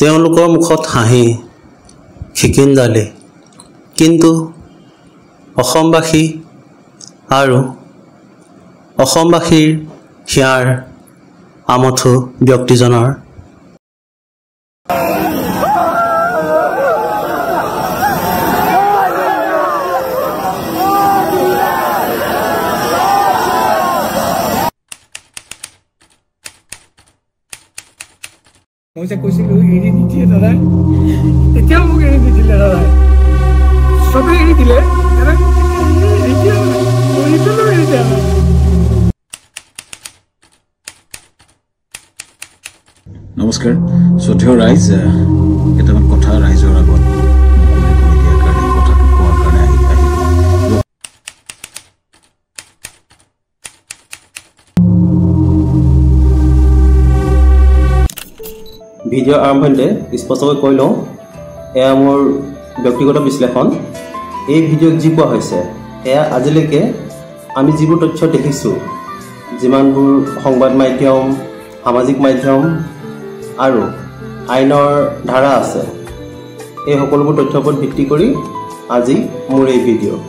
তেওঁলোকৰ মুখত হাঁহি খিকিন্দালি, কিন্তু অসমবাসী আৰু অসমবাসীৰ হিয়াৰ আমঠু ব্যক্তিজনৰ মই যে কৈছিলো এৰি নিদিয়ে দাদা, এতিয়াও মোক এৰি নিদিলে দাদা, চবেই এৰি দিলে দাদা, নমস্কাৰ শ্ৰদ্ধেয় ৰাইজ, কেইটামান কথা ৰাইজৰ আগত মুকলি কৰি দিয়াৰ কাৰণে কথাটো কোৱাৰ কাৰণে আহিলোঁ। ভিডিঅ' আৰম্ভণিতে স্পষ্টকৈ কৈ লওঁ, এয়া মোৰ ব্যক্তিগত বিশ্লেষণ। এই ভিডিঅ'ত যি কোৱা হৈছে এয়া আজিলৈকে আমি যিবোৰ তথ্য দেখিছোঁ, যিমানবোৰ সংবাদ মাধ্যম, সামাজিক মাধ্যম আৰু আইনৰ ধাৰা আছে, এই সকলোবোৰ তথ্যৰ ওপৰত ভিত্তি কৰি আজি মোৰ এই ভিডিঅ'।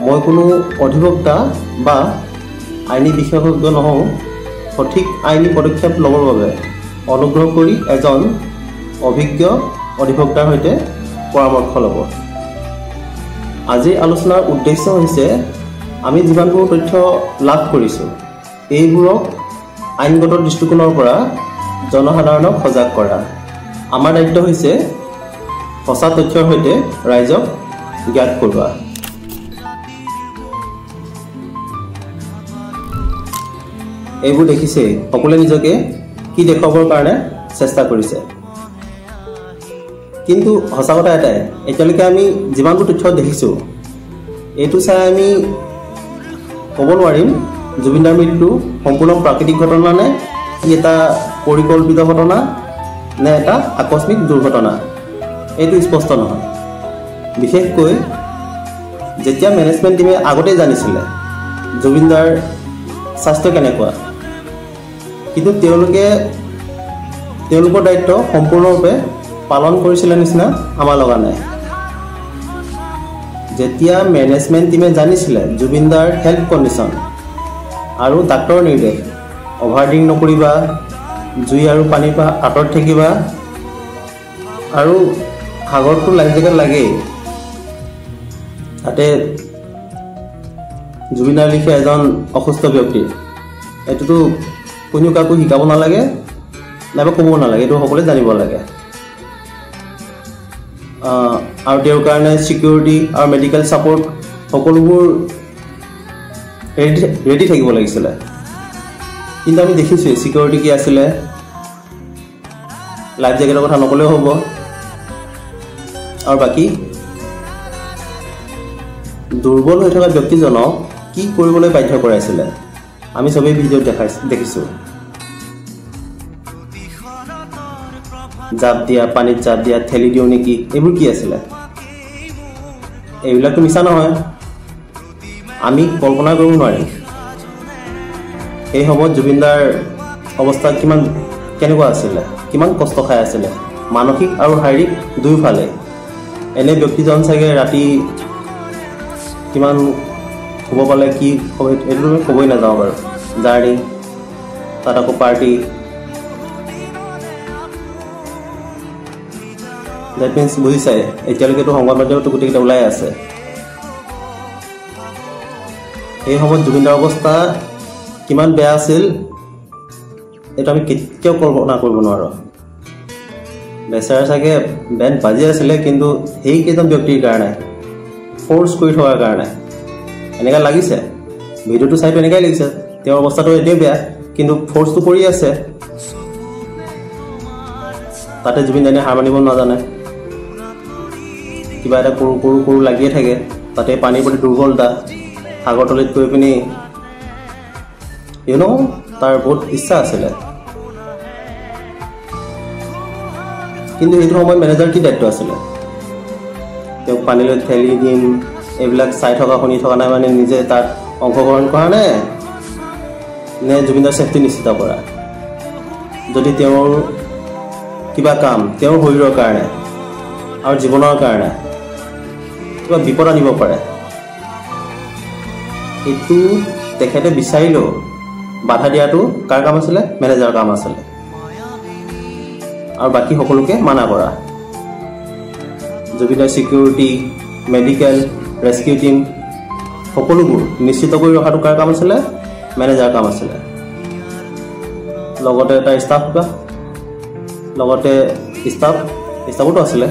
মই কোনো অধিবক্তা বা আইনী বিশেষজ্ঞ নহওঁ। সঠিক আইনী পদক্ষেপ ল'বৰ বাবে অনুগ্ৰহ কৰি এজন অভিজ্ঞ অধিবক্তাৰ সৈতে পৰামৰ্শ ল'ব। আজিৰ আলোচনাৰ উদ্দেশ্য হৈছে আমি যিমানবোৰ তথ্য লাভ কৰিছোঁ এইবোৰক আইনগত দৃষ্টিকোণৰ পৰা জনসাধাৰণক সজাগ কৰা। আমাৰ দায়িত্ব হৈছে সঁচা তথ্যৰ সৈতে ৰাইজক জ্ঞাত কৰোৱা। এইবোৰ দেখিছেই, সকলোৱে নিজকে কি দেখুৱাবৰ কাৰণে চেষ্টা কৰিছে। কিন্তু সঁচা কথা এটাই, এতিয়ালৈকে আমি যিমানবোৰ তথ্য দেখিছোঁ এইটো চাই আমি ক'ব নোৱাৰিম জুবিনদাৰ মৃত্যু সম্পূৰ্ণ প্ৰাকৃতিক ঘটনা নে কি এটা পৰিকল্পিত ঘটনা নে এটা আকস্মিক দুৰ্ঘটনা, এইটো স্পষ্ট নহয়। বিশেষকৈ যেতিয়া মেনেজমেণ্ট টিমে আগতেই জানিছিলে জুবিনদাৰ স্বাস্থ্য কেনেকুৱা, কিন্তু তেওঁলোকৰ দায়িত্ব সম্পূৰ্ণৰূপে পালন কৰিছিলে নিচিনা আমাৰ লগা নাই। যেতিয়া মেনেজমেণ্ট টিমে জানিছিলে জুবিনদাৰ হেল্থ কণ্ডিশ্যন আৰু ডাক্তৰৰ নিৰ্দেশ, অভাৰড্ৰিংক নকৰিবা, জুই আৰু পানীৰ পৰা আঁতৰত থাকিবা, আৰু সাগৰটো লাইফ জেকেট লাগেই, তাতে জুবিনদাৰ লিখে এজন অসুস্থ ব্যক্তি, এইটোতো কোনেও কাকো শিকাব নালাগে নাইবা ক'ব নালাগে, এইটো সকলোৱে জানিব লাগে। আৰু তেওঁৰ কাৰণে ছিকিউৰিটি আৰু মেডিকেল ছাপৰ্ট সকলোবোৰ ৰেডি থাকিব লাগিছিলে। কিন্তু আমি দেখিছোঁৱেই ছিকিউৰিটি কি আছিলে, লাইফ জেকেটৰ কথা নক'লেও হ'ব। আৰু বাকী দুৰ্বল হৈ থকা ব্যক্তিজনক কি কৰিবলৈ বাধ্য কৰাইছিলে আমি চবেই ভিডিঅ'ত দেখিছোঁ। জাপ দিয়া, পানীত জাপ দিয়া, ঠেলি দিওঁ নেকি, এইবোৰ কি আছিলে? এইবিলাকতো মিছা নহয়, আমি কল্পনা কৰিব নোৱাৰিম সেই সময়ত জুবিনদাৰ অৱস্থা কেনেকুৱা আছিলে, কিমান কষ্ট খাই আছিলে, মানসিক আৰু শাৰীৰিক দুয়োফালে। এনে ব্যক্তিজন চাগে ৰাতি কিমান শুব পালে, কি এইটো আমি ক'বই নাযাওঁ বাৰু। জাৰ্ণি, তাত আকৌ পাৰ্টি, ডেট মিনছ বুজিছাই, এতিয়ালৈকেতো সংবাদ মাধ্যমতো গোটেইকেইটা ওলাই আছে। সেই সময়ত জুবিনদাৰ অৱস্থা কিমান বেয়া আছিল এইটো আমি কেতিয়াও কল্পনা কৰিব নোৱাৰোঁ। বেচাৰ চাগে বেণ্ড বাজি আছিলে, কিন্তু সেইকেইজন ব্যক্তিৰ কাৰণে, ফ'ৰ্চ কৰি থকাৰ কাৰণে এনেকুৱা লাগিছে। ভিডিঅ'টো চাইতো এনেকুৱাই লাগিছে, তেওঁৰ অৱস্থাটো এতিয়াও বেয়া, কিন্তু ফ'ৰ্চটো কৰি আছে। তাতে জুবিনদাই হাৰ মানিব নাজানে, কিবা এটা কৰো লাগিয়ে থাকে। তাতে পানীৰ প্ৰতি দুৰ্বলতা, সাগৰ তলিত গৈ পিনি তাৰ বহুত ইচ্ছা আছিলে। কিন্তু সেইটো সময়ত মেনেজাৰ কি দায়িত্ব আছিলে? তেওঁক পানীলৈ ঠেলি দিম এইবিলাক চাই থকা শুনি থকা নাই, মানে নিজে তাত অংশগ্ৰহণ কৰা নে জুবিনদাৰ চেফটি নিশ্চিত কৰা? যদি তেওঁৰ কিবা কাম তেওঁৰ শৰীৰৰ কাৰণে আৰু জীৱনৰ কাৰণে কিবা বিপদ আনিব পাৰে, এইটো তেখেতে বিচাৰিলেও বাধা দিয়াটো কাৰ কাম আছিলে? মেনেজাৰৰ কাম আছিলে। আৰু বাকী সকলোকে মানা কৰা। জুবিনৰ ছিকিউৰিটি, মেডিকেল, ৰেস্কিউ টিম সকলোবোৰ নিশ্চিত কৰি ৰখাটো কাৰ কাম আছিলে? মেনেজাৰৰ কাম আছিলে। লগতে তাৰ ষ্টাফোতো আছিলে।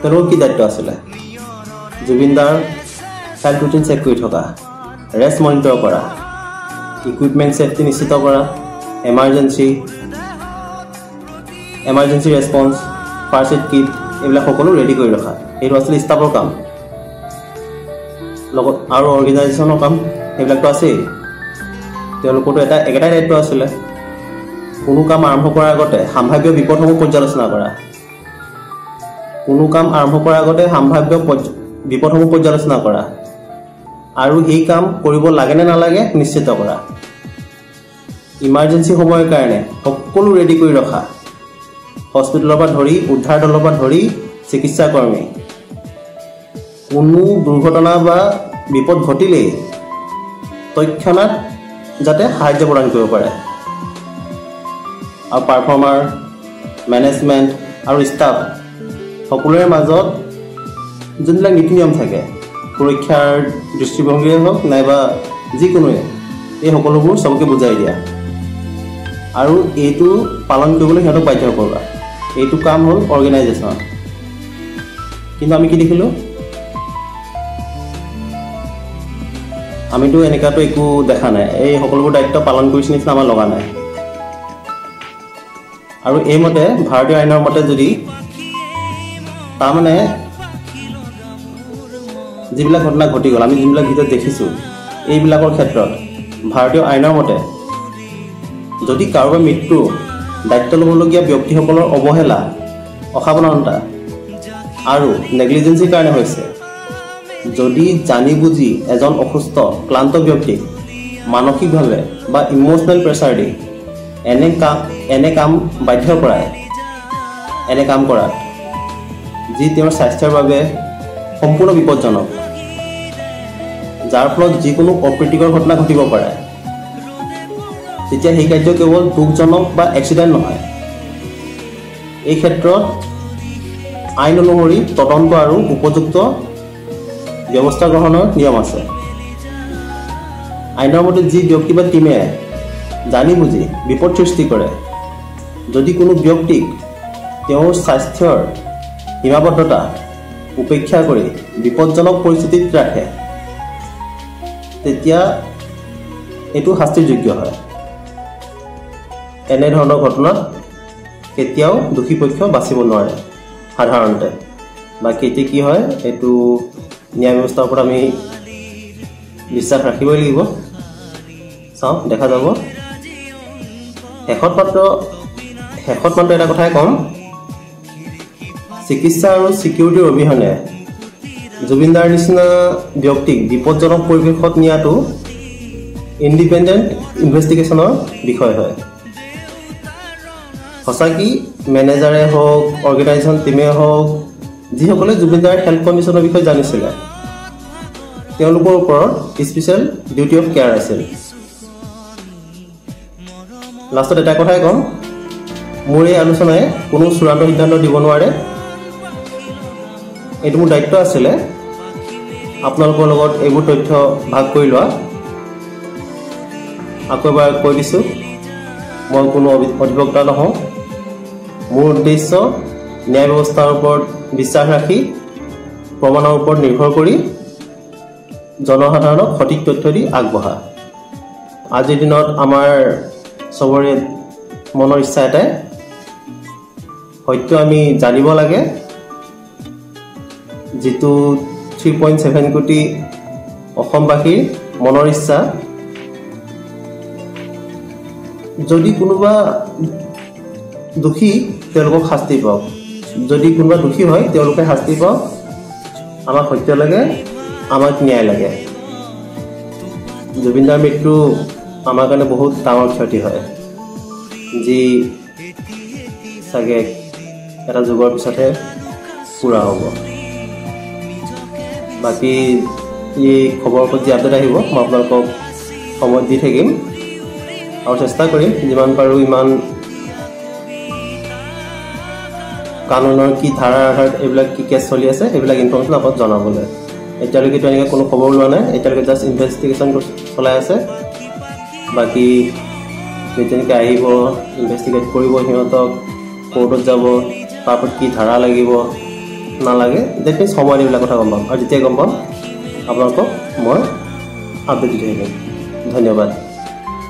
তেওঁলোকৰ কি দায়িত্ব আছিলে? জুবিনদাৰ হেল্থ ৰুটিন চেক কৰি থকা, ৰেষ্ট মনিটৰ কৰা, ইকুইপমেণ্ট ছেফটি নিশ্চিত কৰা, emergency response, first aid kit এইবিলাক সকলো ৰেডি কৰি ৰখা। এইটো আছিলে ষ্টাফৰ কাম। লগত আৰু অৰ্গেনাইজেশ্যনৰ কাম সেইবিলাকতো আছেই। তেওঁলোকৰতো একেটাই দায়িত্ব আছিলে, কোনো কাম আৰম্ভ কৰাৰ আগতে সাম্ভাৱ্য বিপদসমূহ পৰ্যালোচনা কৰা, আৰু সেই কাম কৰিব লাগে নে নালাগে নিশ্চিত কৰা। ইমাৰ্জেঞ্চি সময়ৰ কাৰণে সকলো ৰেডি কৰি ৰখা। হস্পিটেলৰ পৰা ধৰি উদ্ধাৰ দলৰ পৰা ধৰি চিকিৎসা কৰ্মী, কোনো দুৰ্ঘটনা বা বিপদ ঘটিলেই তৎক্ষণাত যাতে সাহায্য প্ৰদান কৰিব পাৰে। আৰু পাৰফৰ্মাৰ, মেনেজমেণ্ট আৰু ষ্টাফ সকলোৰে মাজত যোনবিলাক নীতি নিয়ম থাকে, সুৰক্ষাৰ দৃষ্টিভংগীয়ে হওক নাইবা যিকোনোৱে, এই সকলোবোৰ চবকে বুজাই দিয়া আৰু এইটো পালন কৰিবলৈ সিহঁতক বাধ্য কৰোৱা। এইটো কাম হ'ল অৰ্গেনাইজেশ্যন। কিন্তু আমি কি দেখিলোঁ? আমিতো এনেকুৱাতো একো দেখা নাই। এই সকলোবোৰ দায়িত্ব পালন কৰিছে নিচিনা আমাৰ লগা নাই। আৰু এইমতে ভাৰতীয় আইনৰ মতে যদি তাৰমানে যিবিলাক ঘটনা ঘটি গ'ল, আমি যিবিলাক ভিডিঅ'ত দেখিছোঁ, এইবিলাকৰ ক্ষেত্ৰত ভাৰতীয় আইনৰ মতে যদি কাৰোবাৰ মৃত্যু দায়িত্ব ল'বলগীয়া ব্যক্তিসকলৰ অৱহেলা, অসাৱধানতা আৰু নেগলিজেঞ্চিৰ কাৰণে হৈছে, যদি জানি বুজি এজন অসুস্থ ক্লান্ত ব্যক্তিক মানসিকভাৱে বা ইম'চনেল প্ৰেছাৰ দি এনে কাম বাধ্য কৰায়, এনে কাম কৰাত যি তেওঁৰ স্বাস্থ্যৰ বাবে সম্পূৰ্ণ বিপদজনক, যাৰ ফলত যিকোনো অপ্ৰীতিকৰ ঘটনা ঘটিব পাৰে, তেতিয়া সেই কাৰ্য কেৱল দুখজনক বা এক্সিডেণ্ট নহয়। এই ক্ষেত্ৰত আইন অনুসৰি তদন্ত আৰু উপযুক্ত ব্যৱস্থা গ্ৰহণৰ নিয়ম আছে। আইনৰ মতে যি ব্যক্তি বা টীমে জানি বুজি বিপদ সৃষ্টি কৰে, যদি কোনো ব্যক্তিক তেওঁৰ স্বাস্থ্যৰ সীমাবদ্ধতা উপেক্ষা কৰি বিপদজনক পৰিস্থিতিত ৰাখে, তেতিয়া এইটো শাস্তিৰ যোগ্য হয়। এনেধৰণৰ ঘটনাত কেতিয়াও দোষী পক্ষ বাচিব নোৱাৰে সাধাৰণতে। বাকী এতিয়া কি হয়, এইটো ন্যায় ব্যৱস্থাৰ ওপৰত আমি বিশ্বাস ৰাখিবই লাগিব। চাওঁ, দেখা যাব। শেষত মাত্ৰ এটা কথাই ক'ম, চিকিৎসা আৰু ছিকিউৰিটিৰ অবিহনে জুবিনদাৰ নিচিনা ব্যক্তিক বিপদজনক পৰিৱেশত নিয়াটো ইণ্ডিপেণ্ডেণ্ট ইনভেষ্টিগেশ্যনৰ বিষয় হয়। সঁচাকি মেনেজাৰে হওক, অৰ্গেনাইজেশ্যন টিমে হওক, যিসকলে জুবিনদাৰ হেল্থ কণ্ডিশ্যনৰ বিষয়ে জানিছিলে, তেওঁলোকৰ ওপৰত স্পেচিয়েল ডিউটি অফ কেয়াৰ আছিল। লাষ্টত এটা কথাই ক'ম, মোৰ এই আলোচনাই কোনো চূড়ান্ত সিদ্ধান্ত দিব নোৱাৰে। এইটো মোৰ দায়িত্ব আছিলে আপোনালোকৰ লগত এইবোৰ তথ্য ভাগ কৰি লোৱা। আকৌ এবাৰ কৈ দিছোঁ, মই কোনো অধিবক্তা নহওঁ। মোৰ উদ্দেশ্য ন্যায় ব্যৱস্থাৰ ওপৰত বিশ্বাস ৰাখি প্ৰমাণৰ ওপৰত নিৰ্ভৰ কৰি জনসাধাৰণক সঠিক তথ্য দি আগবঢ়া। আজিৰ দিনত আমাৰ চবৰে মনৰ ইচ্ছা এটাই, সত্য আমি জানিব লাগে। যিটো 3.7 কোটি অসমবাসীৰ মনৰ ইচ্ছা, যদি কোনোবা দোষী তেওঁলোকক শাস্তি পাওক, যদি কোনোবা দোষী হয় তেওঁলোকে শাস্তি পাওক। আমাক সত্য লাগে, আমাক ন্যায় লাগে। জুবিনদাৰ মৃত্যু আমাৰ কাৰণে বহুত ডাঙৰ ক্ষতি হয়, যি চাগে এটা যুগৰ পিছতহে পূৰা হ'ব। বাকী এই খবৰৰ ওপৰত যি আপডেট আহিব মই আপোনালোকক সময় দি থাকিম আৰু চেষ্টা কৰিম যিমান পাৰোঁ ইমান কানুনৰ কি ধাৰা আধাৰত এইবিলাক কি কেছ চলি আছে সেইবিলাক ইনফৰ্মেশ্যন আপোনাক জনাবলৈ। এতিয়ালৈকেতো এনেকৈ কোনো খবৰ ওলোৱা নাই, এতিয়ালৈকে জাষ্ট ইনভেষ্টিগেশ্যন চলাই আছে। বাকী যেনেকৈ আহিব ইনভেষ্টিগেট কৰিব, সিহঁতক কোৰ্টত যাব, তাৰ ওপৰত কি ধাৰা লাগিব নালাগে ডেট মিনছ সময়ত এইবিলাক কথা গম পাম, আৰু যেতিয়াই গম পাম আপোনালোকক মই আপডেট দি থাকিম। ধন্যবাদ।